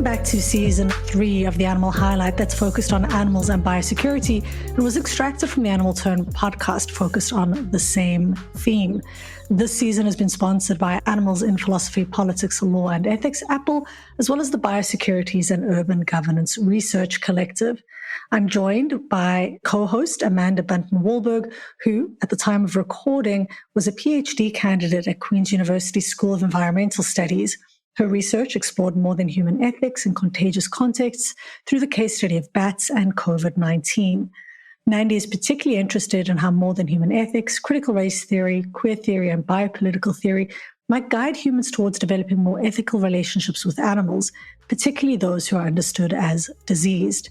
back to season 3 of the Animal Highlight that's focused on animals and biosecurity and was extracted from the Animal Turn podcast focused on the same theme. This season has been sponsored by Animals in Philosophy, Politics, Law and Ethics, A.P.P.L.E, as well as the Biosecurities and Urban Governance Research Collective. I'm joined by co-host Amanda Bunten-Walberg, who, at the time of recording, was a PhD candidate at Queen's University School of Environmental Studies. Her research explored more than human ethics in contagious contexts through the case study of bats and COVID-19. Mandy is particularly interested in how more than human ethics, critical race theory, queer theory, and biopolitical theory might guide humans towards developing more ethical relationships with animals, particularly those who are understood as diseased.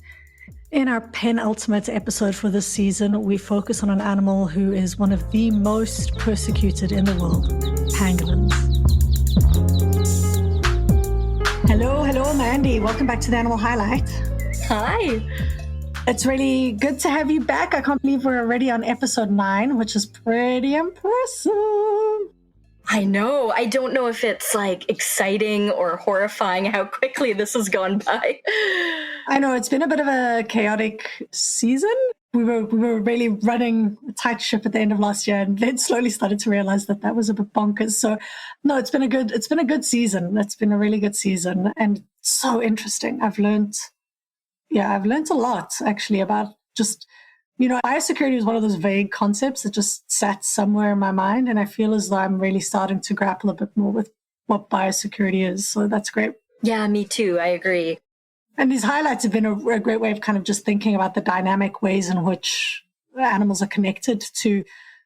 In our penultimate episode for this season, we focus on an animal who is one of the most persecuted in the world, pangolins. Hello, Mandy. Welcome back to the Animal Highlight. Hi. It's really good to have you back. I can't believe we're already on episode 9, which is pretty impressive. I know. I don't know if it's exciting or horrifying how quickly this has gone by. I know it's been a bit of a chaotic season. We were really running a tight ship at the end of last year, and then slowly started to realize that was a bit bonkers. So, no, it's been a good season. It's been a really good season, and so interesting. I've learned a lot actually about just, biosecurity is one of those vague concepts that just sat somewhere in my mind, and I feel as though I'm really starting to grapple a bit more with what biosecurity is. So that's great. Yeah, me too. I agree. And these highlights have been a great way of kind of just thinking about the dynamic ways in which animals are connected to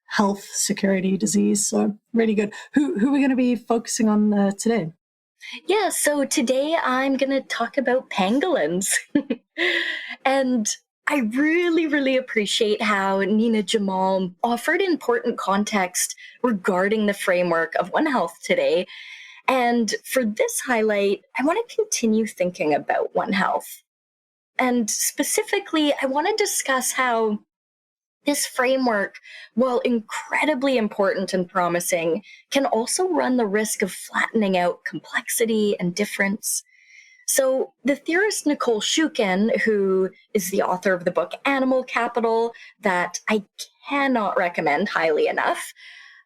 health, security, disease. So really good. Who are we going to be focusing on today? Yeah, so today I'm going to talk about pangolins. And I really, really appreciate how Nina Jamal offered important context regarding the framework of One Health today. And for this highlight, I want to continue thinking about One Health. And specifically, I want to discuss how this framework, while incredibly important and promising, can also run the risk of flattening out complexity and difference. So the theorist Nicole Shukin, who is the author of the book Animal Capital, that I cannot recommend highly enough,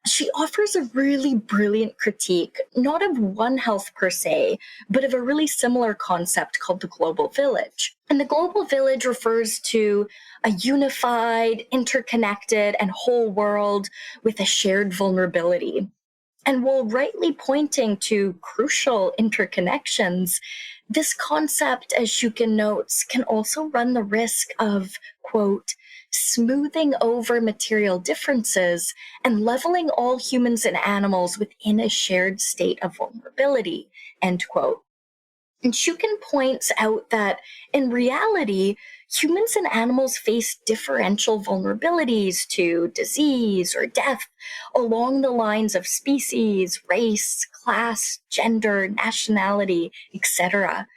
she offers a really brilliant critique, not of One Health per se, but of a really similar concept called the global village. And the global village refers to a unified, interconnected, and whole world with a shared vulnerability. And while rightly pointing to crucial interconnections, this concept, as Shukin notes, can also run the risk of, quote, smoothing over material differences and leveling all humans and animals within a shared state of vulnerability, end quote. And Shukin points out that in reality, humans and animals face differential vulnerabilities to disease or death along the lines of species, race, class, gender, nationality, etc.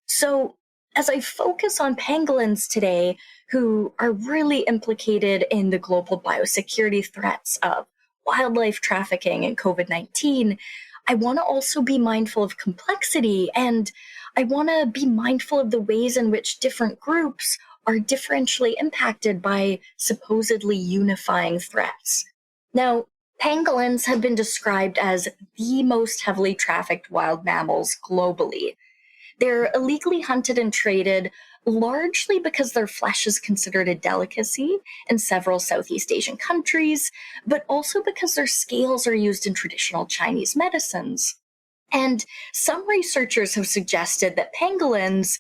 So as I focus on pangolins today, who are really implicated in the global biosecurity threats of wildlife trafficking and COVID-19, I want to also be mindful of complexity, and I want to be mindful of the ways in which different groups are differentially impacted by supposedly unifying threats. Now, pangolins have been described as the most heavily trafficked wild mammals globally. They're illegally hunted and traded largely because their flesh is considered a delicacy in several Southeast Asian countries, but also because their scales are used in traditional Chinese medicines. And some researchers have suggested that pangolins,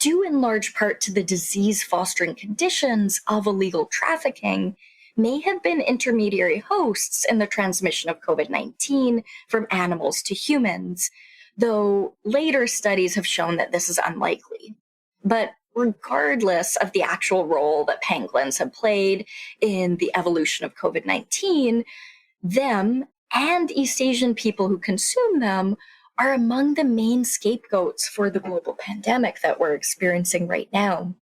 due in large part to the disease-fostering conditions of illegal trafficking, may have been intermediary hosts in the transmission of COVID-19 from animals to humans, though later studies have shown that this is unlikely. But regardless of the actual role that pangolins have played in the evolution of COVID-19, them and East Asian people who consume them are among the main scapegoats for the global pandemic that we're experiencing right now.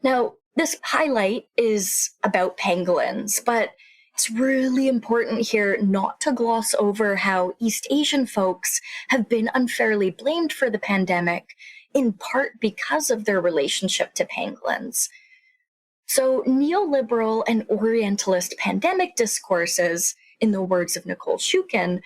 Now, this highlight is about pangolins, but it's really important here not to gloss over how East Asian folks have been unfairly blamed for the pandemic in part because of their relationship to pangolins. So neoliberal and Orientalist pandemic discourses, in the words of Nicole Shukin,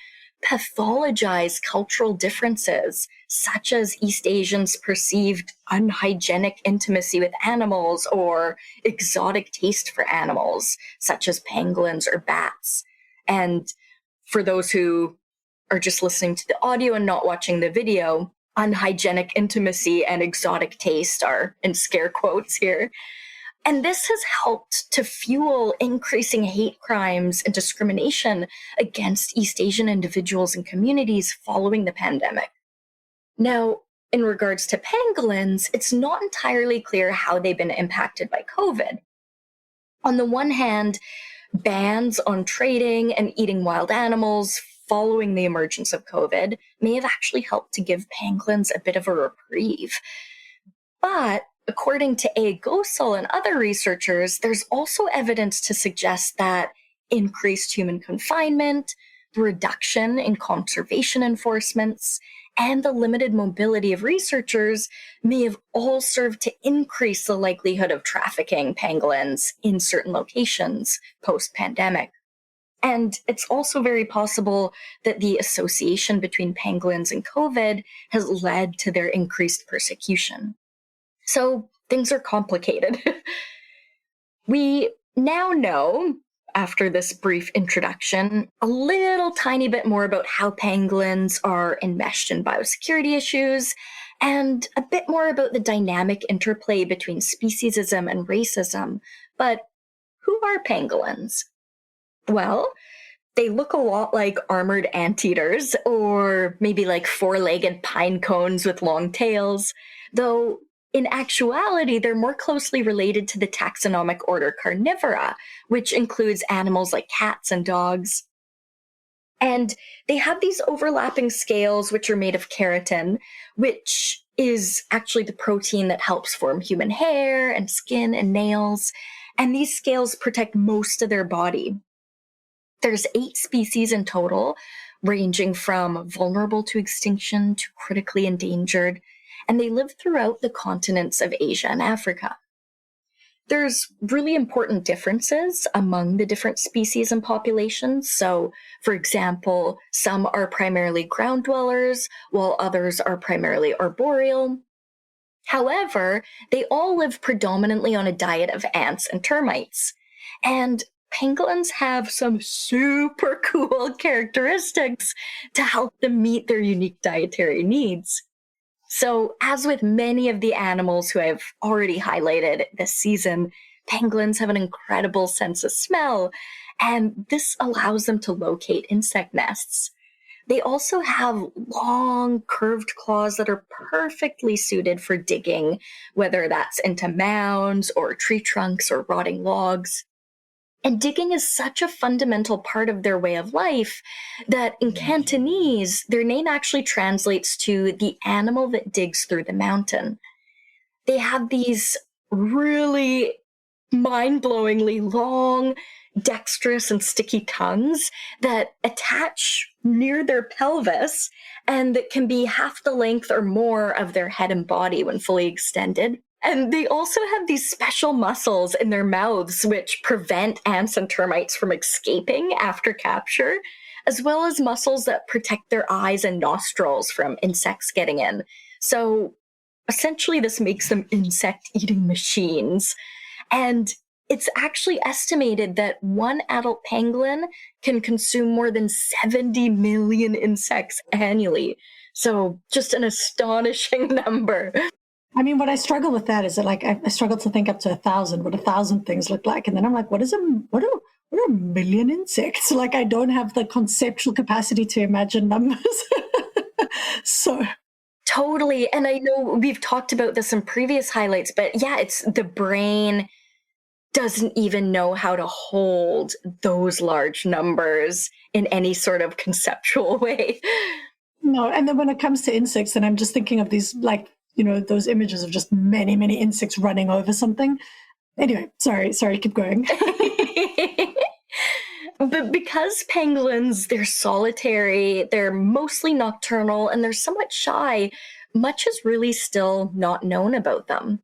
pathologize cultural differences, such as East Asians' perceived unhygienic intimacy with animals or exotic taste for animals, such as pangolins or bats. And for those who are just listening to the audio and not watching the video, unhygienic intimacy and exotic taste are in scare quotes here. And this has helped to fuel increasing hate crimes and discrimination against East Asian individuals and communities following the pandemic. Now, in regards to pangolins, it's not entirely clear how they've been impacted by COVID. On the one hand, bans on trading and eating wild animals following the emergence of COVID may have actually helped to give pangolins a bit of a reprieve. But according to A. Gosal and other researchers, there's also evidence to suggest that increased human confinement, the reduction in conservation enforcements, and the limited mobility of researchers may have all served to increase the likelihood of trafficking pangolins in certain locations post-pandemic. And it's also very possible that the association between pangolins and COVID has led to their increased persecution. So things are complicated. We now know, after this brief introduction, a little tiny bit more about how pangolins are enmeshed in biosecurity issues, and a bit more about the dynamic interplay between speciesism and racism. But who are pangolins? Well, they look a lot like armored anteaters, or maybe like four-legged pine cones with long tails, though in actuality, they're more closely related to the taxonomic order Carnivora, which includes animals like cats and dogs. And they have these overlapping scales, which are made of keratin, which is actually the protein that helps form human hair and skin and nails. And these scales protect most of their body. There's 8 species in total, ranging from vulnerable to extinction to critically endangered, and they live throughout the continents of Asia and Africa. There's really important differences among the different species and populations. So, for example, some are primarily ground dwellers, while others are primarily arboreal. However, they all live predominantly on a diet of ants and termites. And pangolins have some super cool characteristics to help them meet their unique dietary needs. So, as with many of the animals who I've already highlighted this season, pangolins have an incredible sense of smell, and this allows them to locate insect nests. They also have long, curved claws that are perfectly suited for digging, whether that's into mounds or tree trunks or rotting logs. And digging is such a fundamental part of their way of life that in Cantonese, their name actually translates to the animal that digs through the mountain. They have these really mind-blowingly long, dexterous, and sticky tongues that attach near their pelvis and that can be half the length or more of their head and body when fully extended. And they also have these special muscles in their mouths which prevent ants and termites from escaping after capture, as well as muscles that protect their eyes and nostrils from insects getting in. So essentially, this makes them insect-eating machines. And it's actually estimated that one adult pangolin can consume more than 70 million insects annually. So just an astonishing number. I mean, what I struggle with that is that, like, I struggle to think up to 1,000, what 1,000 things look like. And then I'm like, what are a million insects? Like, I don't have the conceptual capacity to imagine numbers. So totally. And I know we've talked about this in previous highlights, but yeah, it's the brain doesn't even know how to hold those large numbers in any sort of conceptual way. No, and then when it comes to insects, then I'm just thinking of these, like, you know, those images of just many, many insects running over something. Anyway, sorry, keep going. But because pangolins, they're solitary, they're mostly nocturnal, and they're somewhat shy, much is really still not known about them.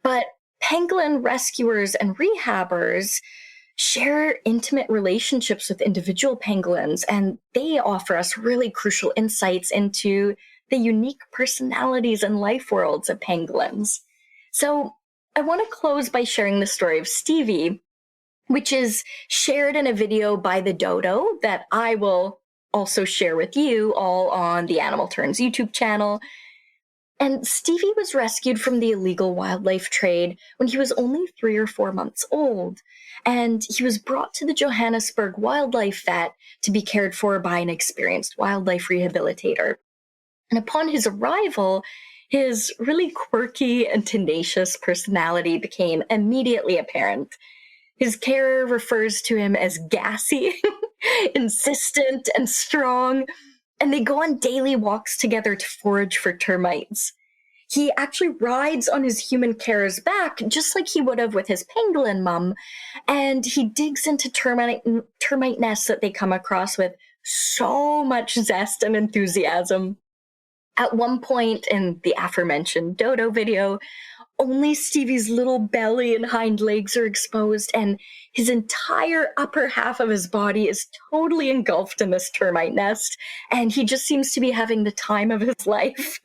But pangolin rescuers and rehabbers share intimate relationships with individual pangolins, and they offer us really crucial insights into the unique personalities and life worlds of pangolins. So I want to close by sharing the story of Stevie, which is shared in a video by the dodo that I will also share with you all on the Animal Turns YouTube channel. And Stevie was rescued from the illegal wildlife trade when he was only 3 or 4 months old. And he was brought to the Johannesburg Wildlife Vet to be cared for by an experienced wildlife rehabilitator. And upon his arrival, his really quirky and tenacious personality became immediately apparent. His carer refers to him as gassy, insistent, and strong, and they go on daily walks together to forage for termites. He actually rides on his human carer's back, just like he would have with his pangolin mum, and he digs into termite nests that they come across with so much zest and enthusiasm. At one point in the aforementioned dodo video, only Stevie's little belly and hind legs are exposed, and his entire upper half of his body is totally engulfed in this termite nest, and he just seems to be having the time of his life.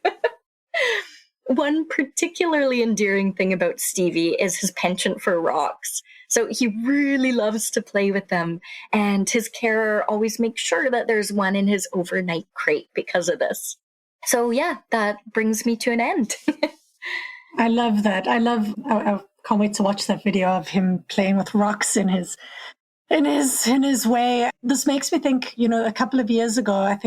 One particularly endearing thing about Stevie is his penchant for rocks. So he really loves to play with them, and his carer always makes sure that there's one in his overnight crate because of this. So yeah, that brings me to an end. I love that. I can't wait to watch that video of him playing with rocks in his way. This makes me think, a couple of years ago, I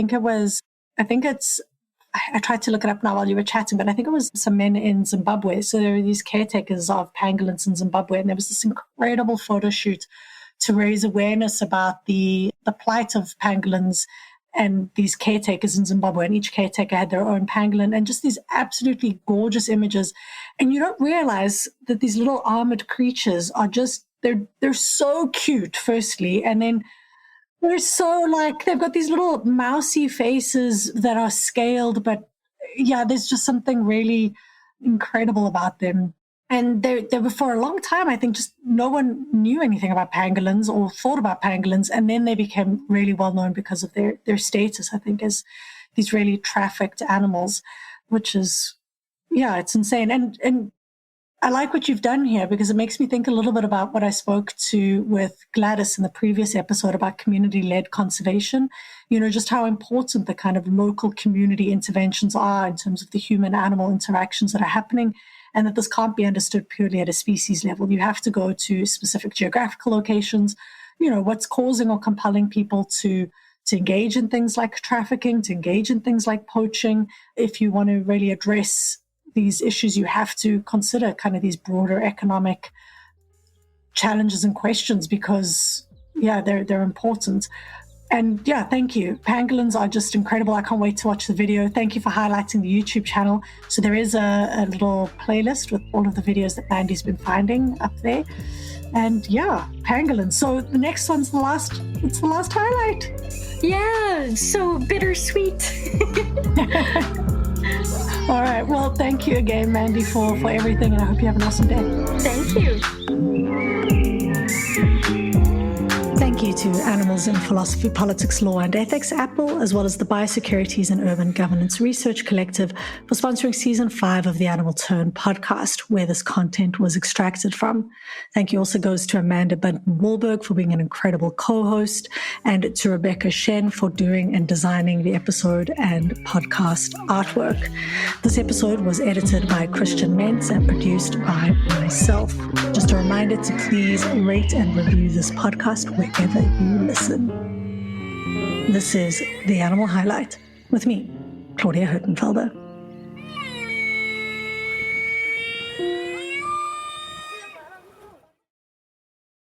tried to look it up now while you were chatting, but I think it was some men in Zimbabwe. So there were these caretakers of pangolins in Zimbabwe, and there was this incredible photo shoot to raise awareness about the plight of pangolins and these caretakers in Zimbabwe, and each caretaker had their own pangolin, and just these absolutely gorgeous images. And you don't realize that these little armored creatures are just, they're so cute, firstly, and then they're so they've got these little mousy faces that are scaled, but yeah, there's just something really incredible about them. And they were, for a long time, I think, just no one knew anything about pangolins or thought about pangolins. And then they became really well known because of their status, I think, as these really trafficked animals, which is, yeah, it's insane. And I like what you've done here because it makes me think a little bit about what I spoke to with Gladys in the previous episode about community-led conservation, just how important the kind of local community interventions are in terms of the human-animal interactions that are happening, and that this can't be understood purely at a species level. You have to go to specific geographical locations, what's causing or compelling people to engage in things like trafficking, to engage in things like poaching. If you want to really address these issues, you have to consider kind of these broader economic challenges and questions because, yeah, they're important. And yeah, thank you. Pangolins are just incredible. I can't wait to watch the video. Thank you for highlighting the YouTube channel. So there is a little playlist with all of the videos that Mandy's been finding up there. And yeah, pangolins. So the next one's the last highlight. Yeah, so bittersweet. All right. Well, thank you again, Mandy, for everything. And I hope you have an awesome day. Thank you. Thank you to Animals in Philosophy, Politics, Law and Ethics, A.P.P.L.E, as well as the Biosecurities and Urban Governance Research Collective for sponsoring Season 5 of the Animal Turn podcast, where this content was extracted from. Thank you also goes to Amanda Bunten-Walberg for being an incredible co-host, and to Rebecca Shen for doing and designing the episode and podcast artwork. This episode was edited by Christiaan Mentz and produced by myself. Just a reminder to please rate and review this podcast wherever you listen. This is The Animal Highlight with me, Claudia Hirtenfelder.